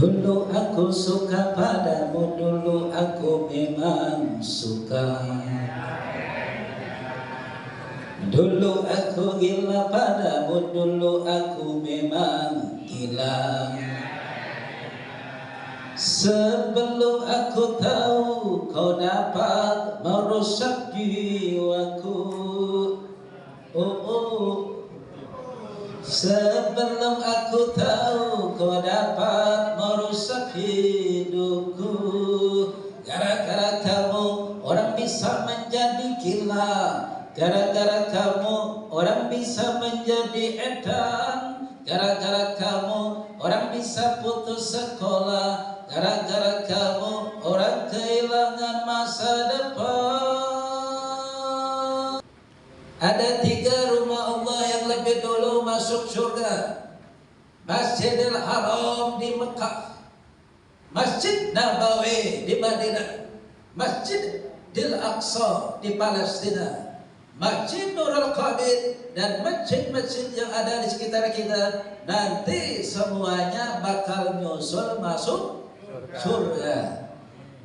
Dulu aku suka padamu, dulu aku memang suka. Dulu aku gila padamu, dulu aku memang gila. Sebelum aku tahu kau dapat merusak jiwaku. Oh, oh. Sebelum aku tahu kau dapat merusak hidupku. Gara-gara kamu orang bisa menjadi gila. Gara-gara kamu orang bisa menjadi edan. Gara-gara kamu orang bisa putus sekolah. Gara-gara kamu orang kehilangan masa depan. Ada 3 rumah Allah yang lebih dulu masuk surga. Masjidil Haram di Mekah, Masjid Nabawi di Madinah, Masjidil Aqsa di Palestina, Masjid Nurul Qabid, dan masjid-masjid yang ada di sekitar kita. Nanti semuanya bakal nyusul masuk surga.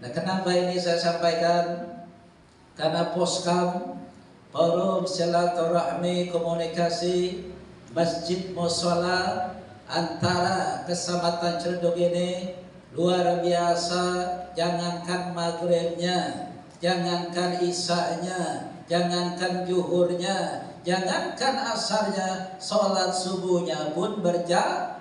Nah, kenapa ini saya sampaikan? Karena Poskam, forum silaturahmi komunikasi masjid mushola antara Kecamatan Ciledug ini luar biasa. Jangankan maghribnya, jangankan isanya, jangankan zuhurnya, jangankan asarnya, sholat subuhnya pun berjamaah.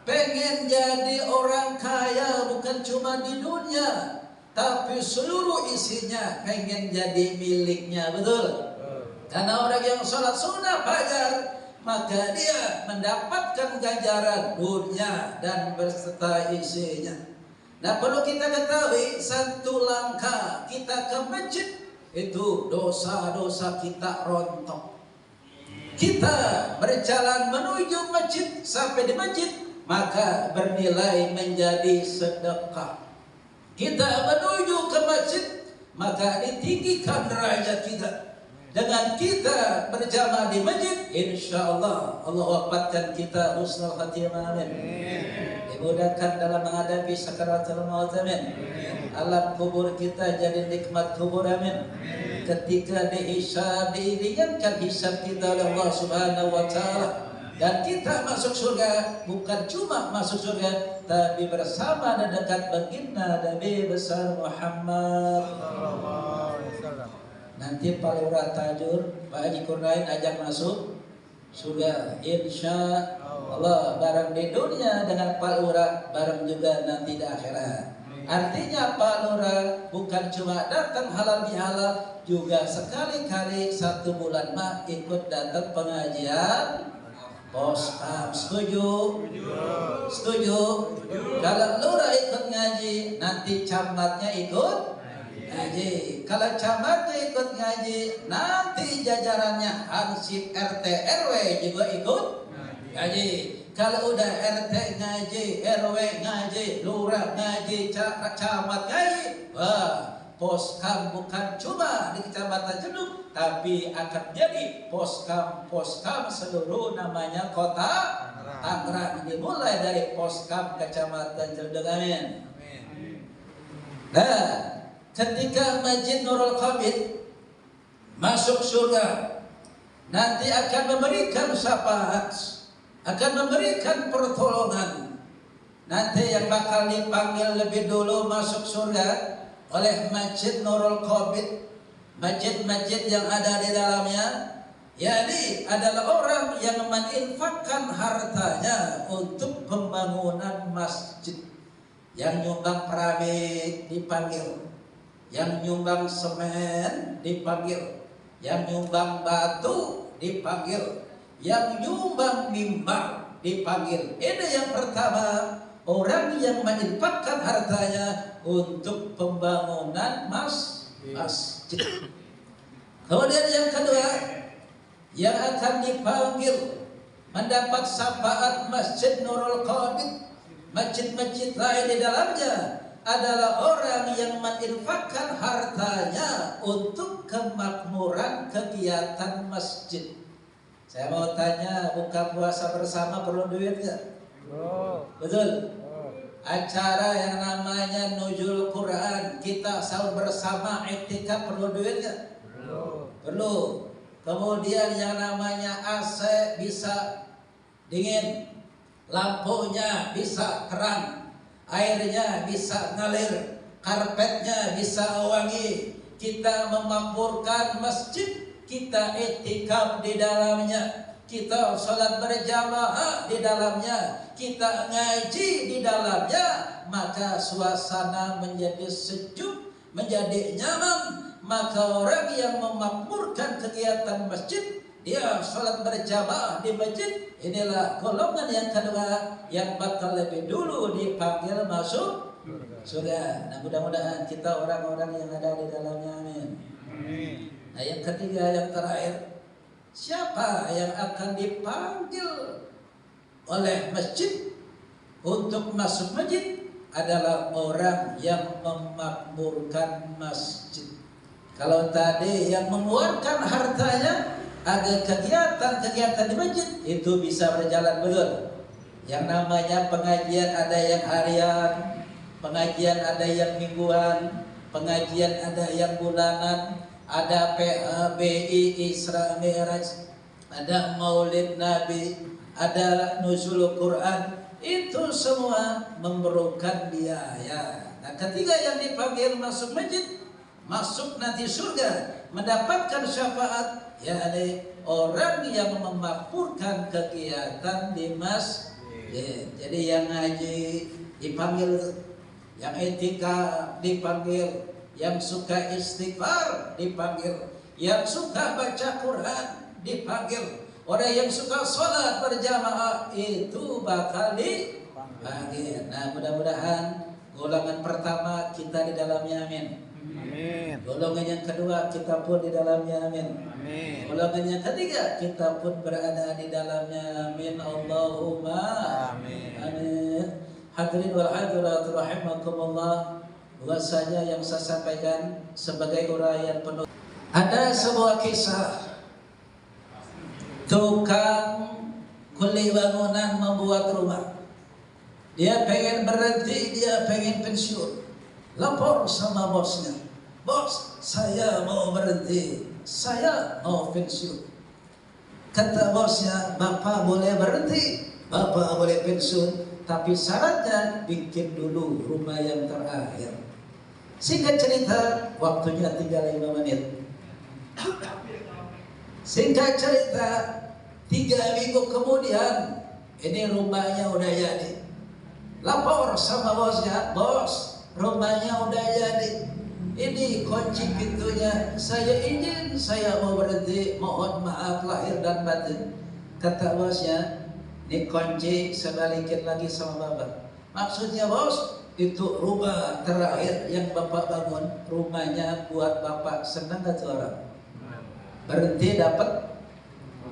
Pengen jadi orang kaya bukan cuma di dunia, tapi seluruh isinya pengen jadi miliknya, betul? Karena orang yang sholat sunnah fajar, maka dia mendapatkan ganjaran dunia dan berserta isinya. Nah, perlu kita ketahui, satu langkah kita ke masjid itu dosa-dosa kita rontok. Kita berjalan menuju masjid, sampai di masjid maka bernilai menjadi sedekah. Kita menuju ke masjid maka ditinggikan derajat kita. Dengan kita berjamaah di masjid, insya Allah Allah wafatkan kita husnul khatimah, amin. Dimudahkan dalam menghadapi sakaratul maut, amin. Alam kubur kita jadi nikmat kubur, amin. Ketika dihisab, diringankan hisab kita oleh Allah Subhanahu wa Ta'ala, dan kita masuk surga, bukan cuma masuk surga, tapi bersama dan dekat baginda Nabi besar Muhammad. Nanti Pak Lurah Tajur, Pak Haji Kurnain ajak masuk surga, insya Allah. Bareng di dunia dengan Pak Lurah, bareng juga nanti di akhirat. Artinya Pak Lurah bukan cuma datang halal bihalal, juga sekali-kali 1 bulan mah ikut datang pengajian Poskam. Setuju? Setuju? Kalau lurah ikut ngaji, nanti camatnya ikut ngaji. Kalau camatnya ikut ngaji, nanti jajarannya Hansip RT RW juga ikut ngaji. Kalau udah RT ngaji, RW ngaji, lurah ngaji, camat ngaji, wah, Poskam bukan cuma di Kecamatan Ciledug, tapi akan jadi Poskam seluruh namanya kota Tangerang. Dimulai dari Poskam Kecamatan Ciledug, amin. Nah, ketika Masjid Nurul Qabid masuk surga, nanti akan memberikan syafaat, akan memberikan pertolongan. Nanti yang bakal dipanggil lebih dulu masuk surga oleh Masjid Nurul Qabid, masjid-masjid yang ada di dalamnya, yakni adalah orang yang menginfakkan hartanya untuk pembangunan masjid. Yang nyumbang keramik dipanggil, yang nyumbang semen dipanggil, yang nyumbang batu dipanggil, yang nyumbang mimbar dipanggil. Ini yang pertama, orang yang menginfakkan hartanya untuk pembangunan masjid. Kemudian yang kedua, yang akan dipanggil mendapat syafaat Masjid Nurul Qabid, masjid-masjid lain di dalamnya, adalah orang yang menginfakkan hartanya untuk kemakmuran kegiatan masjid. Saya mau tanya, buka puasa bersama perlu duit nggak? Betul. Acara yang namanya nuzul Quran, kita sahur bersama, iktikaf perlu duit nggak? Perlu. Kemudian yang namanya AC bisa dingin, lampunya bisa terang, airnya bisa ngalir, karpetnya bisa wangi. Kita memakmurkan masjid, kita iktikaf di dalamnya, kita sholat berjamaah di dalamnya, kita ngaji di dalamnya, maka suasana menjadi sejuk, menjadi nyaman. Maka orang yang memakmurkan kegiatan masjid, dia sholat berjamaah di masjid, inilah golongan yang kedua yang bakal lebih dulu dipanggil masuk surga. Nah, mudah-mudahan kita orang-orang yang ada di dalamnya, amin. Nah, yang ketiga, yang terakhir, siapa yang akan dipanggil oleh masjid untuk masuk masjid adalah orang yang memakmurkan masjid. Kalau tadi yang mengeluarkan hartanya ada kegiatan-kegiatan di masjid, itu bisa berjalan betul. Yang namanya pengajian ada yang harian, pengajian ada yang mingguan, pengajian ada yang bulanan, ada PABI Isra Mi'raj, ada Maulid Nabi, ada nuzul Quran. Itu semua memerlukan biaya. Nah, ketika yang dipanggil masuk masjid, masuk nanti surga, mendapatkan syafaat, yakni orang yang memakmurkan kegiatan di masjid. Jadi yang ngaji dipanggil, yang etika dipanggil, yang suka istighfar dipanggil, yang suka baca Quran dipanggil, orang yang suka sholat berjamaah itu bakal dipanggil. Nah, mudah-mudahan golongan pertama kita di dalamnya, amin. Amin. Golongan yang kedua kita pun di dalamnya, amin. Amin. Golongan yang ketiga kita pun berada di dalamnya, amin. Allahumma amin. Amin. Hadirin wal hadirat rahimakumullah. Bahwasanya yang saya sampaikan sebagai uraian penutup, ada sebuah kisah tukang kuli bangunan membuat rumah. Dia pengen berhenti, dia pengen pensiun. Lapor sama bosnya, bos, saya mau berhenti, saya mau pensiun. Kata bosnya, bapak boleh berhenti, bapak boleh pensiun, tapi syaratnya bikin dulu rumah yang terakhir. Singkat cerita, waktunya tinggal 5 menit. Singkat cerita, 3 minggu kemudian, ini rumahnya udah jadi. Lapor sama bosnya, bos, rumahnya udah jadi. Ini kunci pintunya, saya izin, saya mau berhenti, mohon maaf lahir dan batin. Kata bosnya, ini kunci sebalikin lagi sama bapak. Maksudnya bos, itu rumah terakhir yang bapak bangun, rumahnya buat bapak senang gak tuh orang? Berhenti dapat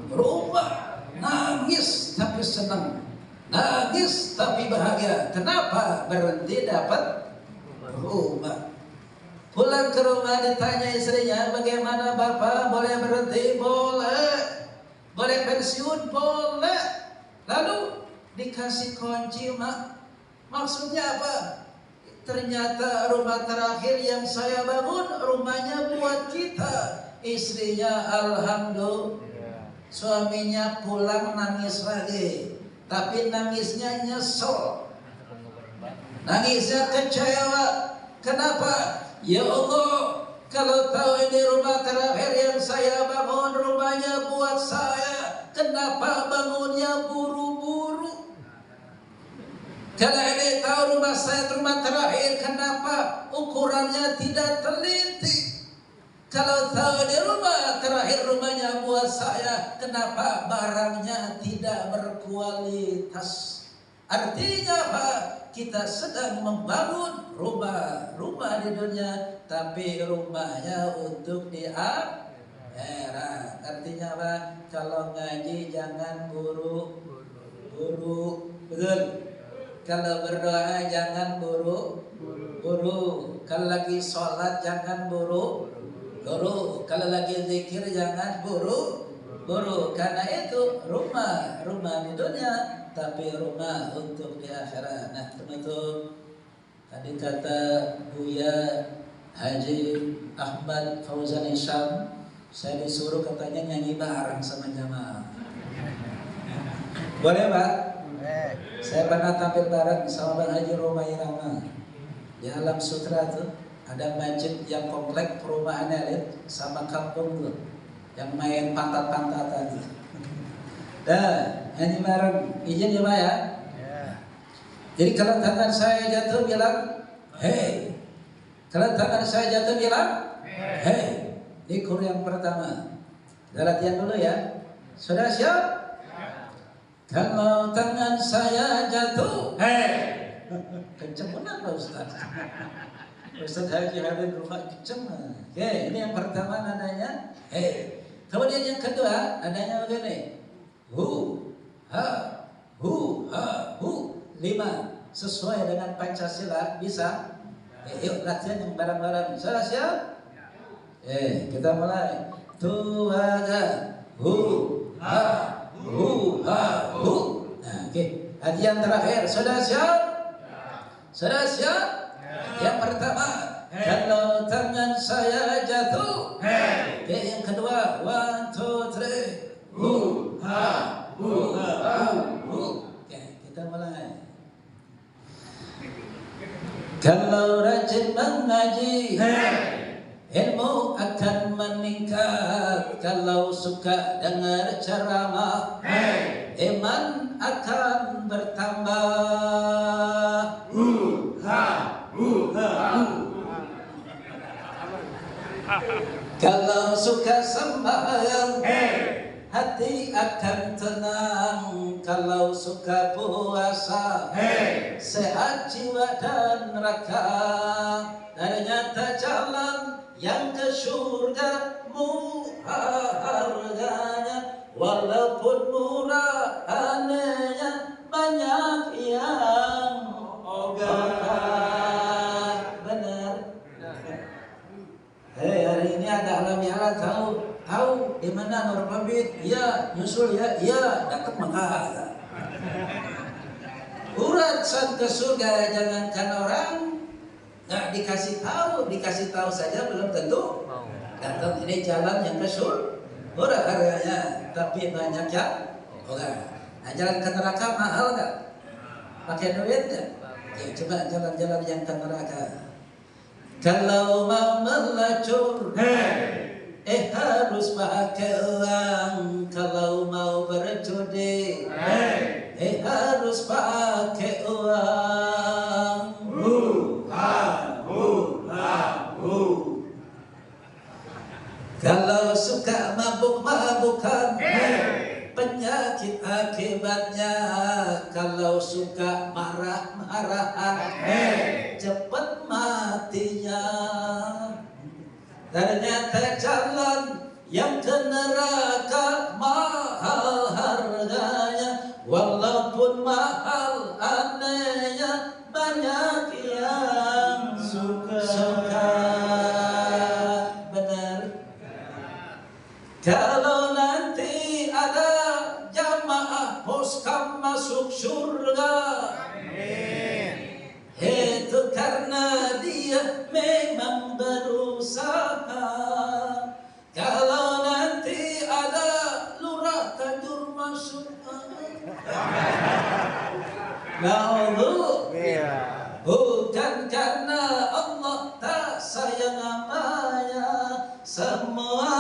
rumah, nangis tapi senang, nangis tapi bahagia. Kenapa? Berhenti dapat rumah. Pulang ke rumah ditanya istrinya, bagaimana bapak, boleh berhenti? Boleh. Boleh pensiun? Boleh. Lalu dikasih kunci, mak. Maksudnya apa? Ternyata rumah terakhir yang saya bangun, rumahnya buat kita. Istrinya alhamdulillah, suaminya pulang nangis lagi, tapi nangisnya nyesel, nangisnya kecewa. Kenapa? Ya Allah, kalau tahu ini rumah terakhir yang saya bangun, rumahnya buat saya, kenapa bangunnya buru-buru? Kalau ini tahu rumah saya rumah terakhir, kenapa ukurannya tidak teliti? Kalau tahu di rumah terakhir rumahnya buat saya, kenapa barangnya tidak berkualitas? Artinya apa? Kita sedang membangun rumah di dunia, tapi rumahnya untuk di akhirat. Artinya apa? Kalau ngaji jangan buru-buru, betul? Kalau berdoa jangan buru-buru. Kalau lagi sholat jangan buru-buru. Kalau lagi zikir jangan buru-buru. Karena itu rumah di dunia, tapi rumah untuk di akhirat. Nah, penutup tadi kata Buya Haji Ahmad Fauzan Isyam, saya disuruh katanya nyanyi bareng sama jamaah. Boleh Pak? Saya pernah tampil bareng sama Bang Haji Romai Rama di Alam Sutra tuh. Ada masjid yang komplek perumahan elit sama kampung tuh yang main pantat-pantatan tuh. Dah, nyanyi bareng. Izin ya Pak ya? Jadi kalau tangan saya jatuh bilang, hey. Kalau tangan saya jatuh bilang, hey. Ini kur yang pertama. Kita latihan dulu ya. Sudah siap? Kalau tangan saya jatuh, hey. Kenceng benar Pak Ustaz. Ustaz Haji Halid rumah kenceng. Oke, ini yang pertama nadanya, hey. Kemudian yang kedua nadanya begini. Hu, ha, hu, ha, hu. 5 sesuai dengan Pancasila bisa. Yuk latihan yang bareng-bareng. Sudah siap? Kita mulai. Tuaga, hu, ha, hu, ha, hu. Nah, oke. Latihan terakhir. Sudah siap? Sudah siap? Yang pertama, kalau tangan saya jatuh. Oke, yang kedua, 1, 2, 3. Hu, ha, hu, ha, hu. Oke, kita mulai. Kalau rajin mengaji, ilmu akan meningkat. Kalau suka dengar ceramah, iman akan bertambah. Kalau suka sembahyang, hati akan tenang. Kalau suka puasa, sehat jiwa dan raga. Ternyata jalan yang ke surga murah harganya. Walaupun murah anehnya banyak yang ogah. Benar. Hari ini ada alamiah tahu di mana Nur Pabit? Iya, nyusul ya. Iya, datang Mekah. Urusan ke surga jangankan orang nggak dikasih tahu saja belum tentu datang. Ini jalan yang ke surga murah harganya, tapi banyak yang enggak. Nah, jalan ke neraka mahal nggak? Pakai duit nggak? Ya, coba jalan-jalan yang ke neraka. Kalau mau melacur, harus pakai uang. Kalau mau berjudi, harus pakai uang. Kalau suka mabuk-mabukan, penyakit akibatnya. Kalau suka marah-marahan, cepat matinya. Ternyata jalan yang ke neraka mahal harganya. Walaupun mahal anehnya banyak yang suka. Benar. Kalau nanti ada jamaah poskam masuk surga, itu karena dia memang berusaha. Kalau nanti ada lurah tajur masuk, bukan karena Allah tak sayang amanya. Semua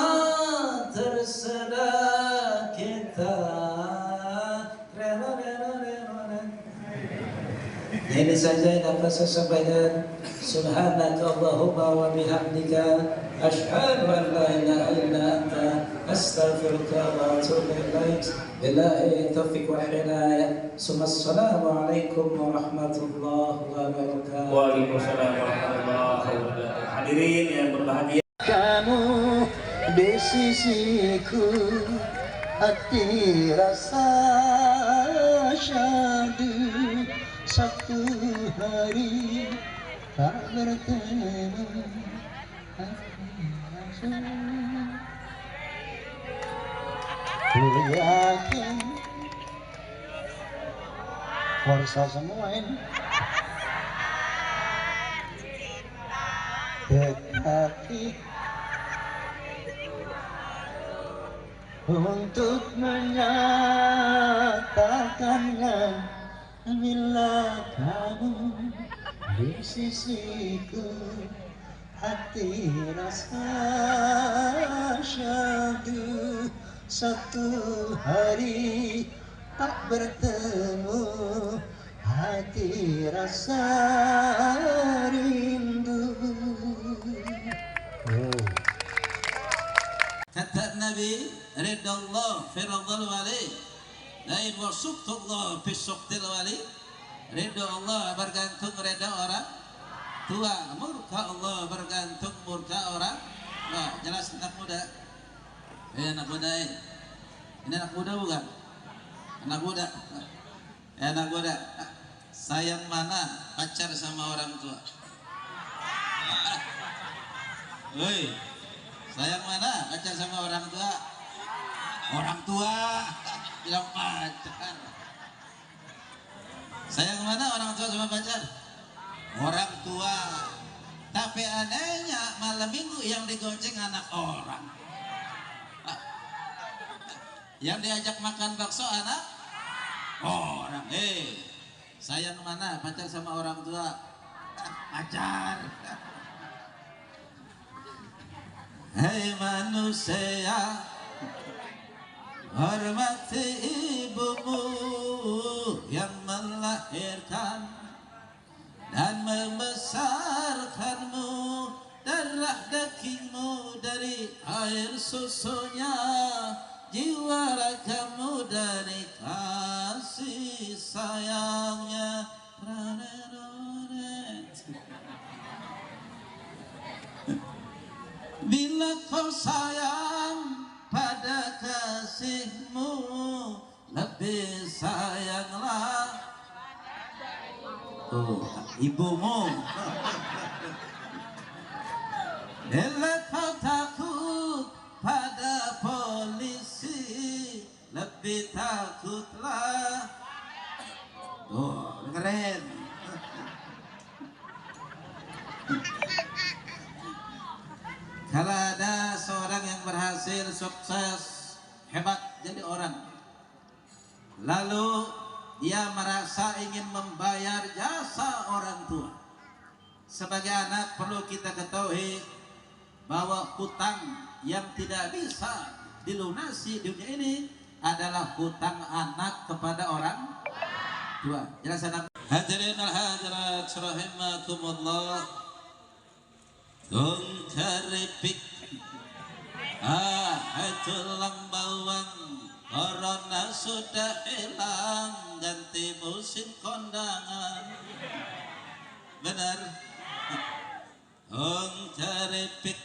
terserah kita. Ini saja yang dapat saya sampaikan. Subhanaka Allahumma wa bihamdika asyhadu an la ilaha illa anta astaghfiruka wa atubu ilaik. Billahi taufiq wal hidayah. Assalamualaikum warahmatullahi wabarakatuh. Waalaikumsalam warahmatullahi wabarakatuh. Hadirin yang berbahagia, kamu di sisiku, hati rasa syadu. Satu hari tak bertemu, ku yakin Warsa semua ini. Dekati untuk menyatakannya bila kamu di sisiku, hati rasa syadu satu hari tak bertemu, hati rasa rindu. Kata Nabi, ridha Allah fi ridhal wali, lain wa suqtullah fi suqtil wali. Ridha Allah bergantung ridha orang tua, murka Allah bergantung murka orang. Nah, jelas anak muda. Anak muda ini. Ini anak muda bukan? Anak muda. Anak muda. Sayang mana pacar sama orang tua? Woi, sayang mana pacar sama orang tua? Orang tua bilang pacar. Sayang mana orang tua sama pacar? Orang tua. Tapi anehnya malam minggu yang digonceng anak orang. Yang diajak makan bakso anak orang. Sayang mana pacar sama orang tua? Pacar. Hei manusia, hormati ibumu yang melahirkan dan membesarkanmu, darah dagingmu dari air susunya, jiwa ragamu dari kasih sayangnya. Bila kau sayang pada kasihmu, lebih sayanglah ibumu. Bila kau takut pada polisi, lebih takutlah. Keren. Kalau ada seorang yang berhasil, sukses, hebat jadi orang, lalu dia merasa ingin membayar jasa orang tua. Sebagai anak perlu kita ketahui bahwa hutang yang tidak bisa dilunasi di dunia ini adalah hutang anak kepada orang tua. Jelas anak? Hadirin al-hadirat rahimakumullah. Tung keripik, tulang bawang, corona sudah hilang, ganti musim kondangan. Benar. Tung keripik,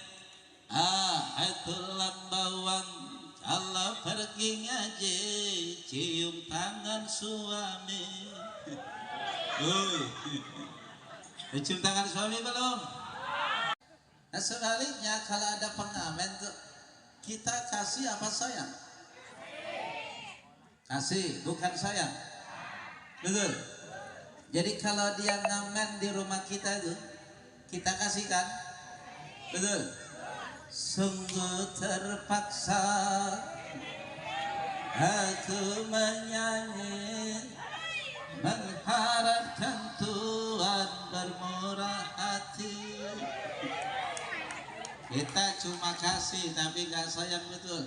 tulang bawang, kalau pergi ngaji, cium tangan suami. Cium tangan suami belum? Nah sebaliknya kalau ada pengamen tuh, kita kasih apa sayang? Kasih, bukan sayang. Betul. Jadi kalau dia ngamen di rumah kita tuh, kita kasihkan. Betul. Sungguh terpaksa aku menyanyi, mengharapkan Tuhan bermurah hati. Kita cuma kasih tapi gak sayang, betul.